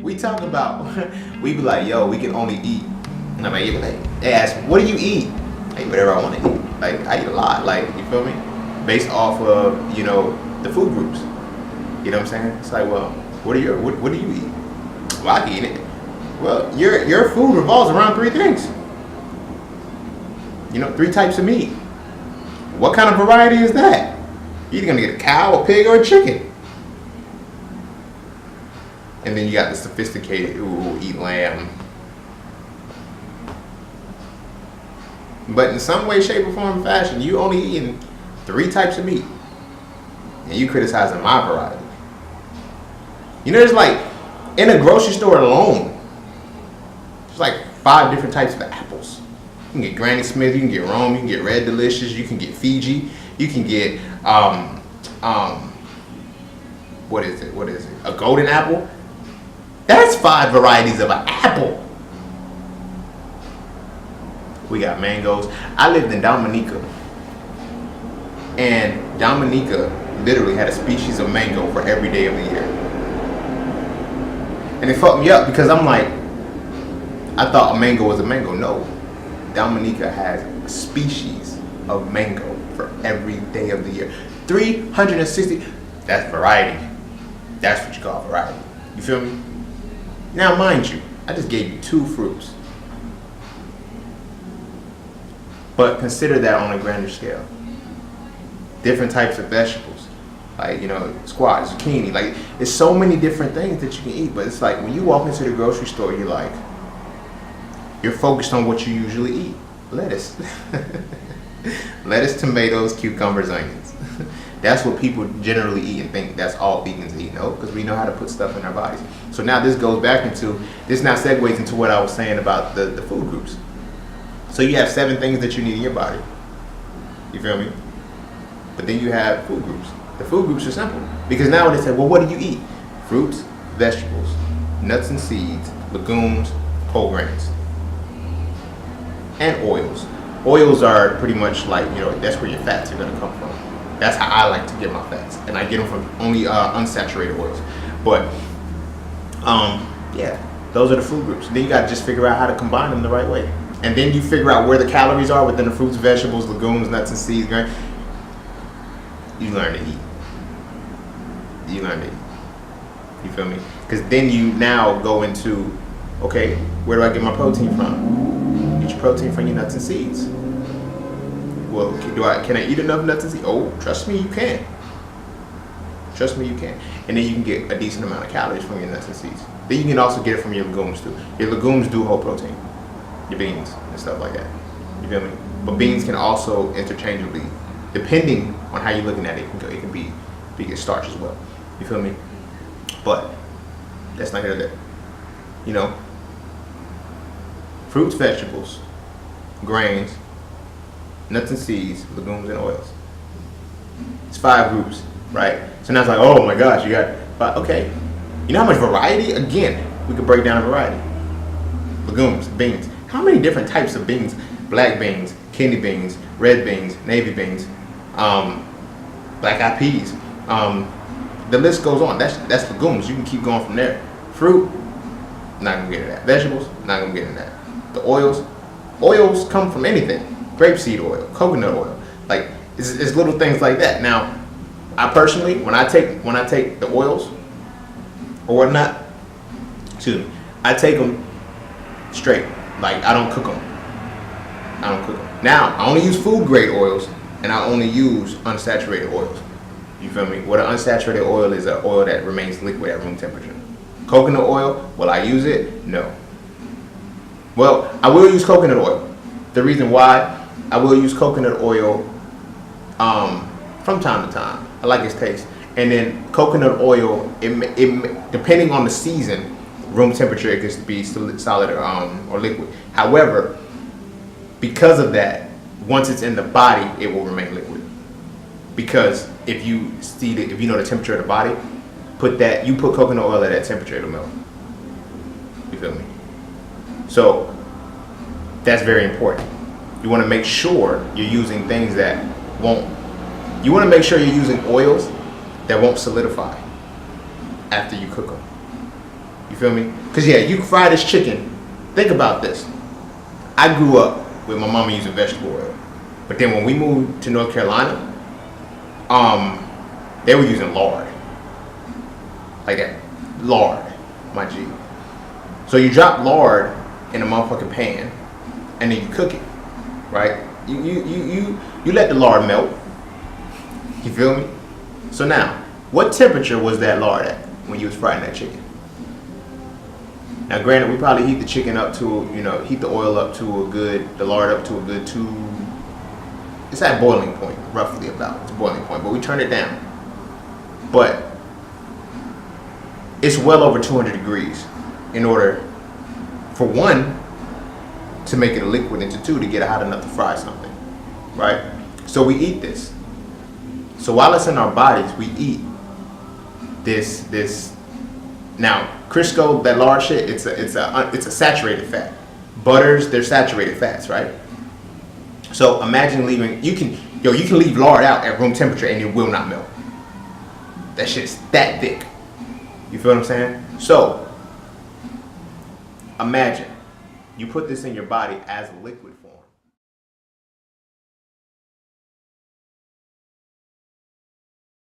we talk about, we be like, yo, we can only eat. And I'm like, they ask me, what do you eat? I eat whatever I want to eat. Like, I eat a lot. Like, you feel me? Based off of, you know, the food groups. You know what I'm saying? It's like, well, what do you eat? Well, I can eat it. Well, your food revolves around 3 things. You know, 3 types of meat. What kind of variety is that? You're either gonna get a cow, a pig, or a chicken. And then you got the sophisticated who eat lamb. But in some way, shape, or form, fashion, you only eating 3 types of meat. And you criticizing my variety. You know, there's like, in a grocery store alone, there's like 5 different types of apples. You can get Granny Smith, you can get Rome, you can get Red Delicious, you can get Fiji, you can get, what is it? A golden apple? That's 5 varieties of an apple. We got mangoes. I lived in Dominica. And Dominica literally had a species of mango for every day of the year. And it fucked me up because I'm like, I thought a mango was a mango. No. Dominica has a species of mango for every day of the year. 360. That's variety. That's what you call variety. You feel me? Now, mind you, I just gave you 2 fruits. But consider that on a grander scale. Different types of vegetables. Like, you know, squash, zucchini. Like, there's so many different things that you can eat. But it's like, when you walk into the grocery store, you're like, you're focused on what you usually eat. Lettuce. Lettuce, tomatoes, cucumbers, onions. That's what people generally eat and think that's all vegans eat. No, because we know how to put stuff in our bodies. So now this goes back into, this now segues into what I was saying about the food groups. So you have 7 things that you need in your body. You feel me? But then you have food groups. The food groups are simple. Because now they say, well, what do you eat? Fruits, vegetables, nuts and seeds, legumes, whole grains. And oils. Oils are pretty much like, you know, that's where your fats are going to come from. That's how I like to get my fats. And I get them from only unsaturated oils. But, yeah, those are the food groups. Then you got to just figure out how to combine them the right way. And then you figure out where the calories are within the fruits, vegetables, legumes, nuts and seeds. Right? You learn to eat. You learn to eat. You feel me? Because then you now go into, okay, where do I get my protein from? Get your protein from your nuts and seeds. Well, can I eat enough nuts and seeds? Oh, trust me, you can. Trust me, you can. And then you can get a decent amount of calories from your nuts and seeds. Then you can also get it from your legumes too. Your legumes do hold protein. Your beans and stuff like that. You feel me? But beans can also interchangeably, depending on how you're looking at it, it can be a starch as well. You feel me? But that's not here or there. You know, fruits, vegetables, grains, nuts and seeds, legumes and oils. It's 5 groups, right? So now it's like, oh my gosh, you got 5. Okay. You know how much variety? Again, we could break down a variety. Legumes, beans. How many different types of beans? Black beans, kidney beans, red beans, navy beans, black eyed peas. The list goes on. That's legumes. You can keep going from there. Fruit, not gonna get into that. Vegetables, not gonna get into that. The oils come from anything. Grapeseed oil, coconut oil. Like it's little things like that. Now, I personally, when I take the oils or whatnot, I take them straight. Like, I don't cook them. Now, I only use food grade oils, and I only use unsaturated oils. You feel me? What an unsaturated oil is, an oil that remains liquid at room temperature. Coconut oil, will I use it? No. Well, I will use coconut oil. The reason why I will use coconut oil from time to time, I like its taste. And then coconut oil, it depending on the season, room temperature, it can be solid or liquid. However, because of that, once it's in the body, it will remain liquid. Because if you know the temperature of the body, you put coconut oil at that temperature, it'll melt. You feel me? So that's very important. You want to make sure you're using things that won't. You want to make sure you're using oils that won't solidify after you cook them. You You feel me? Because yeah, you fry this chicken. Think about this. I grew up with my mama using vegetable oil. But then when we moved to North Carolina, they were using lard. Like that. Lard, my G. So you drop lard in a motherfucking pan and then you cook it. Right? You let the lard melt. You feel me? So now, what temperature was that lard at when you was frying that chicken? Now granted, we probably heat the chicken up to, heat the oil up to the lard up to a good it's at boiling point, roughly about. It's boiling point, but we turn it down. But it's well over 200 degrees in order, for one, to make it a liquid, and to two, to get it hot enough to fry something, right? So we eat this. So while it's in our bodies, we eat this. Now, Crisco, that lard shit, it's a saturated fat. Butters, they're saturated fats, right? So imagine you can leave lard out at room temperature and it will not melt. That shit is that thick. You feel what I'm saying? So imagine you put this in your body as a liquid.